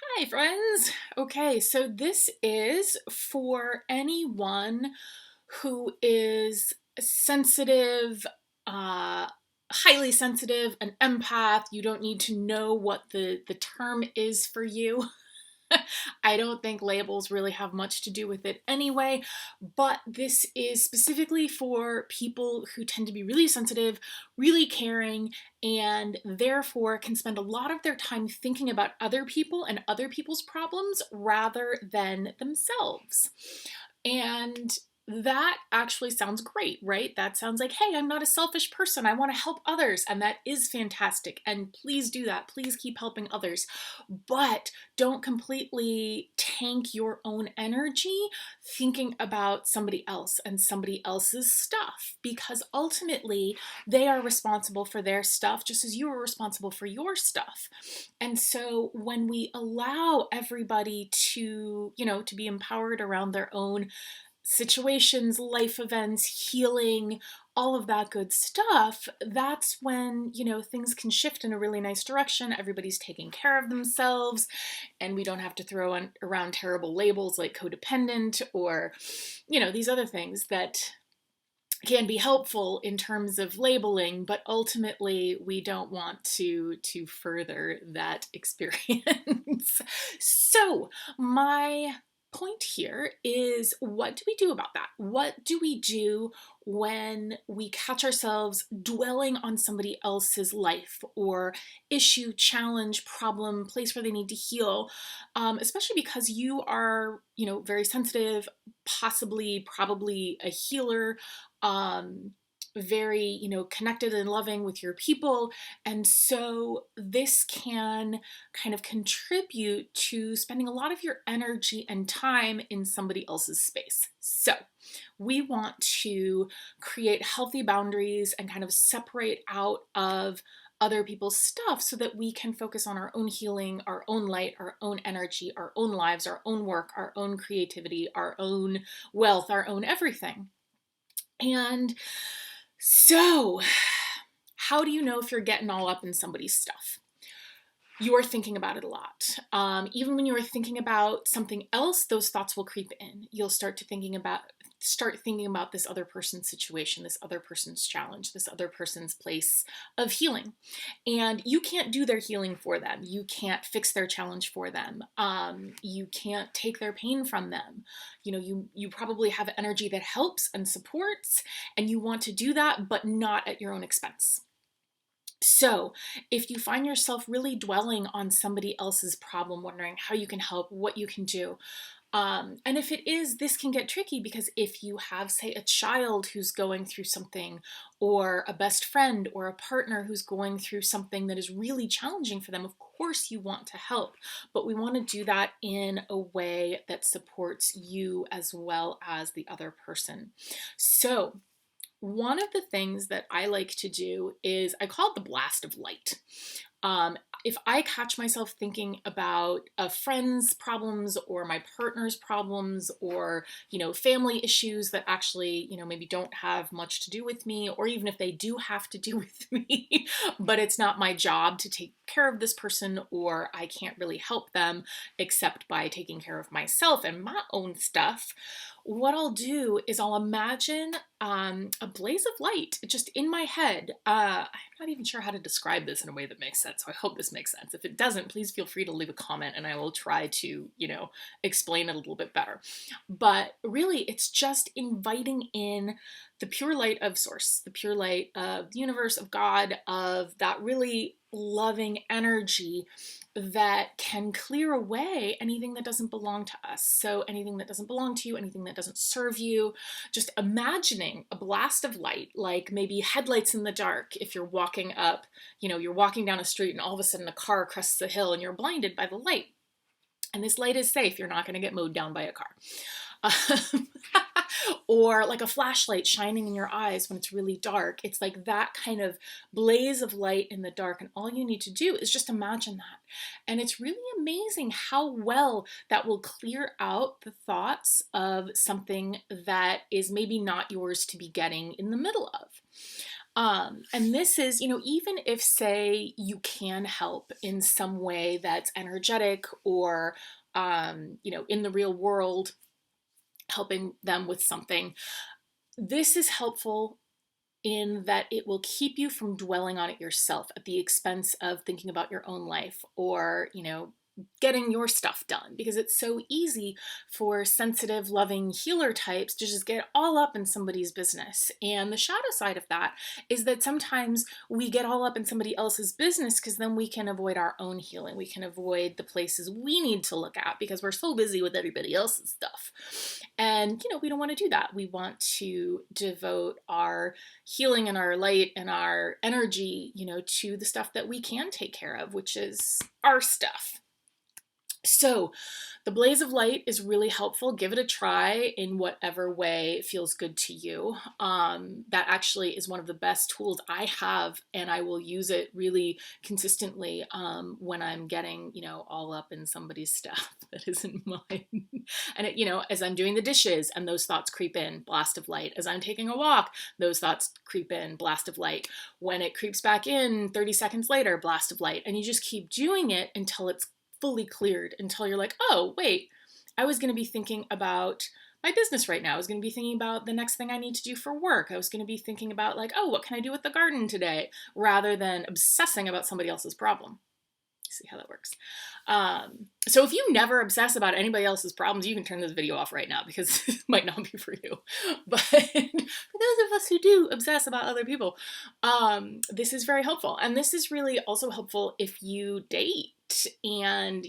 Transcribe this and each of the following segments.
Hi, friends. Okay, so this is for anyone who is sensitive, uh, highly sensitive, an empath. You don't need to know what the term is for you. I don't think labels really have much to do with it anyway, but this is specifically for people who tend to be really sensitive, really caring, and therefore can spend a lot of their time thinking about other people and other people's problems rather than themselves. And that actually sounds great, right? That sounds like, hey, I'm not a selfish person. I want to help others. And that is fantastic. And please do that. Please keep helping others. But don't completely tank your own energy thinking about somebody else and somebody else's stuff, because ultimately they are responsible for their stuff just as you are responsible for your stuff. And so when we allow everybody to be empowered around their own situations, life events, healing, all of that good stuff, that's when things can shift in a really nice direction. Everybody's taking care of themselves, and we don't have to throw around terrible labels like codependent or these other things that can be helpful in terms of labeling, but ultimately we don't want to further that experience. So my point here is, what do we do about that? What do we do when we catch ourselves dwelling on somebody else's life or issue, challenge, problem, place where they need to heal, especially because you are very sensitive, possibly probably a healer, um, very connected and loving with your people. And so this can kind of contribute to spending a lot of your energy and time in somebody else's space. So we want to create healthy boundaries and kind of separate out of other people's stuff so that we can focus on our own healing, our own light, our own energy, our own lives, our own work, our own creativity, our own wealth, our own everything. And so, how do you know if you're getting all up in somebody's stuff? You are thinking about it a lot. Even when you are thinking about something else, those thoughts will creep in. You'll start thinking about this other person's situation, this other person's challenge, this other person's place of healing. And you can't do their healing for them. You can't fix their challenge for them. You can't take their pain from them. You probably have energy that helps and supports, and you want to do that, but not at your own expense. So, if you find yourself really dwelling on somebody else's problem, wondering how you can help, what you can do, and if it is, this can get tricky because if you have, say, a child who's going through something, or a best friend or a partner who's going through something that is really challenging for them, of course you want to help, but we want to do that in a way that supports you as well as the other person. So, one of the things that I like to do is I call it the blast of light. Um, if I catch myself thinking about a friend's problems or my partner's problems or family issues that actually maybe don't have much to do with me, or even if they do have to do with me, but it's not my job to take care of this person, or I can't really help them except by taking care of myself and my own stuff, what I'll do is I'll imagine a blaze of light just in my head. I'm not even sure how to describe this in a way that makes sense, so I hope this makes sense. If it doesn't, please feel free to leave a comment and I will try to explain it a little bit better. But really, it's just inviting in the pure light of Source, the pure light of the universe, of God, of that really loving energy that can clear away anything that doesn't belong to us. So anything that doesn't belong to you, anything that doesn't serve you, just imagining a blast of light, like maybe headlights in the dark. If you're walking you're walking down a street and all of a sudden a car crests the hill and you're blinded by the light. And this light is safe. You're not going to get mowed down by a car. Or like a flashlight shining in your eyes when it's really dark. It's like that kind of blaze of light in the dark, and all you need to do is just imagine that. And it's really amazing how well that will clear out the thoughts of something that is maybe not yours to be getting in the middle of. And this is, even if, say, you can help in some way that's energetic or, in the real world, helping them with something, this is helpful in that it will keep you from dwelling on it yourself at the expense of thinking about your own life or, getting your stuff done, because it's so easy for sensitive, loving healer types to just get all up in somebody's business. And the shadow side of that is that sometimes we get all up in somebody else's business because then we can avoid our own healing. We can avoid the places we need to look at because we're so busy with everybody else's stuff. And, we don't want to do that. We want to devote our healing and our light and our energy, to the stuff that we can take care of, which is our stuff. So the blaze of light is really helpful. Give it a try in whatever way feels good to you. That actually is one of the best tools I have, and I will use it really consistently when I'm getting, all up in somebody's stuff that isn't mine. And as I'm doing the dishes and those thoughts creep in, blast of light. As I'm taking a walk, those thoughts creep in, blast of light. When it creeps back in 30 seconds later, blast of light. And you just keep doing it until it's fully cleared, until you're like, oh, wait, I was going to be thinking about my business right now. I was going to be thinking about the next thing I need to do for work. I was going to be thinking about oh, what can I do with the garden today? Rather than obsessing about somebody else's problem. See how that works. So if you never obsess about anybody else's problems, you can turn this video off right now because it might not be for you. But for those of us who do obsess about other people, this is very helpful. And this is really also helpful if you date and,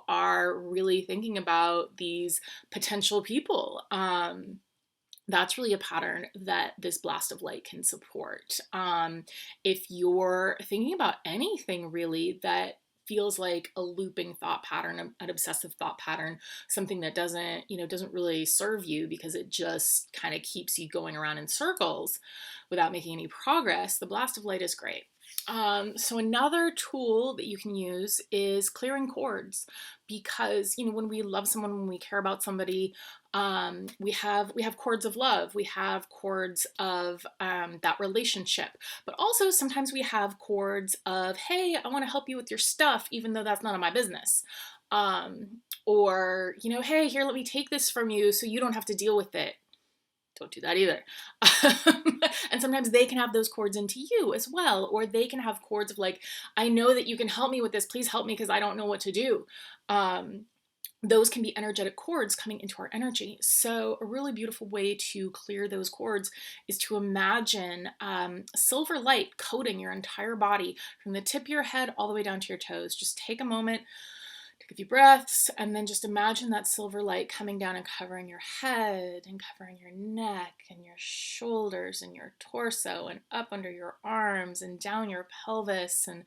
are really thinking about these potential people. That's really a pattern that this blast of light can support. If you're thinking about anything really that feels like a looping thought pattern, an obsessive thought pattern, something that doesn't really serve you because it just kind of keeps you going around in circles without making any progress, the blast of light is great. So another tool that you can use is clearing cords, because when we love someone, when we care about somebody, we have cords of love, we have cords of that relationship, but also sometimes we have cords of, hey, I want to help you with your stuff, even though that's none of my business. Or hey, here, let me take this from you so you don't have to deal with it. Don't do that either. And sometimes they can have those cords into you as well, or they can have cords of I know that you can help me with this. Please help me because I don't know what to do. Those can be energetic cords coming into our energy. So a really beautiful way to clear those cords is to imagine silver light coating your entire body from the tip of your head all the way down to your toes. Just take a moment, take a few breaths, and then just imagine that silver light coming down and covering your head and covering your neck and your shoulders and your torso and up under your arms and down your pelvis and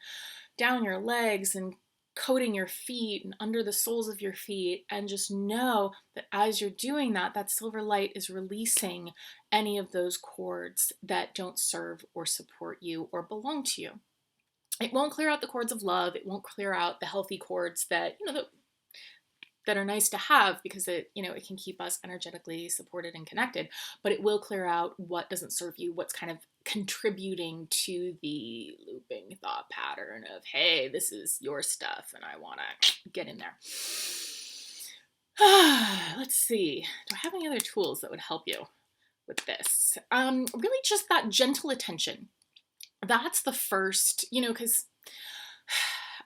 down your legs and coating your feet and under the soles of your feet. And just know that as you're doing that, that silver light is releasing any of those cords that don't serve or support you or belong to you. It won't clear out the cords of love. It won't clear out the healthy cords that, that are nice to have, because it can keep us energetically supported and connected, but it will clear out what doesn't serve you, what's kind of contributing to the looping thought pattern of, hey, this is your stuff and I want to get in there. Let's see. Do I have any other tools that would help you with this? Really just that gentle attention. That's the first, because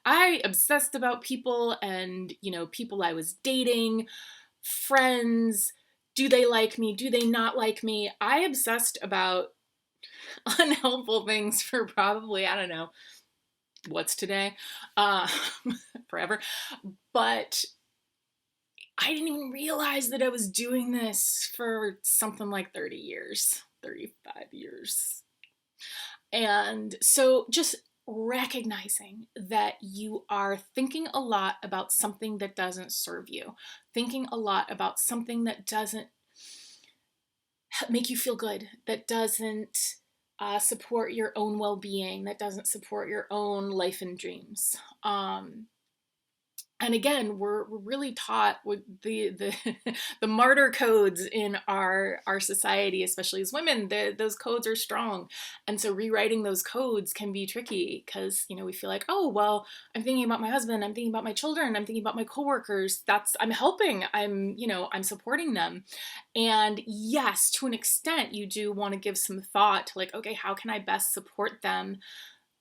I obsessed about people and, people I was dating, friends. Do they like me? Do they not like me? I obsessed about unhelpful things for probably, I don't know, what's today? Forever. But I didn't even realize that I was doing this for something like 30 years, 35 years. And so just recognizing that you are thinking a lot about something that doesn't serve you, thinking a lot about something that doesn't make you feel good, that doesn't support your own well-being, that doesn't support your own life and dreams. And again, we're really taught with the the martyr codes in our society, especially as women. Those codes are strong, and so rewriting those codes can be tricky because we feel like, oh well, I'm thinking about my husband, I'm thinking about my children, I'm thinking about my coworkers. I'm helping, I'm supporting them, and yes, to an extent, you do want to give some thought to like, okay, how can I best support them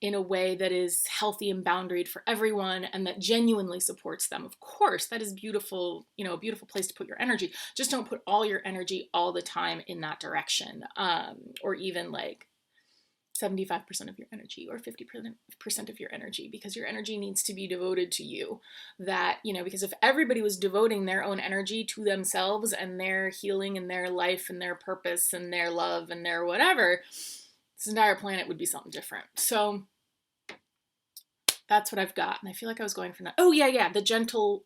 in a way that is healthy and boundaried for everyone and that genuinely supports them. Of course, that is beautiful, a beautiful place to put your energy. Just don't put all your energy all the time in that direction, or even like 75% of your energy or 50% of your energy, because your energy needs to be devoted to you. Because if everybody was devoting their own energy to themselves and their healing and their life and their purpose and their love and their whatever, this entire planet would be something different. So that's what I've got. And I feel like I was going for that. Oh yeah. The gentle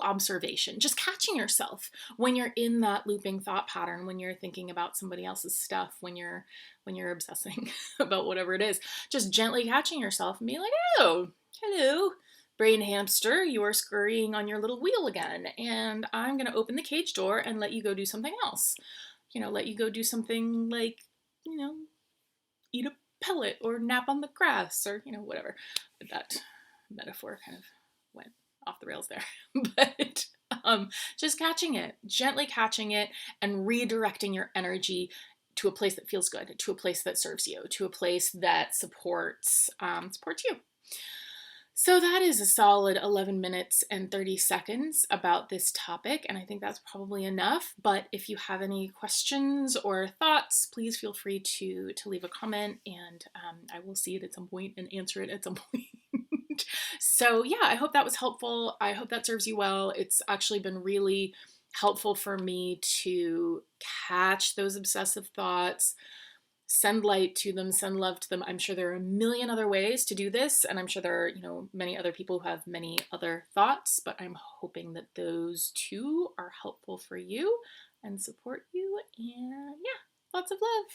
observation, just catching yourself when you're in that looping thought pattern, when you're thinking about somebody else's stuff, when you're obsessing about whatever it is, just gently catching yourself and being like, oh, hello, brain hamster, you are scurrying on your little wheel again. And I'm going to open the cage door and let you go do something else. Let you go do something like, eat a pellet or nap on the grass or whatever. That metaphor kind of went off the rails there. But just gently catching it and redirecting your energy to a place that feels good, to a place that serves you, to a place that supports you. So that is a solid 11 minutes and 30 seconds about this topic, and I think that's probably enough. But if you have any questions or thoughts, please feel free to leave a comment, and I will see it at some point and answer it at some point. So yeah, I hope that was helpful. I hope that serves you well. It's actually been really helpful for me to catch those obsessive thoughts, send light to them, send love to them. I'm sure there are a million other ways to do this, and I'm sure there are, many other people who have many other thoughts, but I'm hoping that those two are helpful for you and support you. And yeah, lots of love.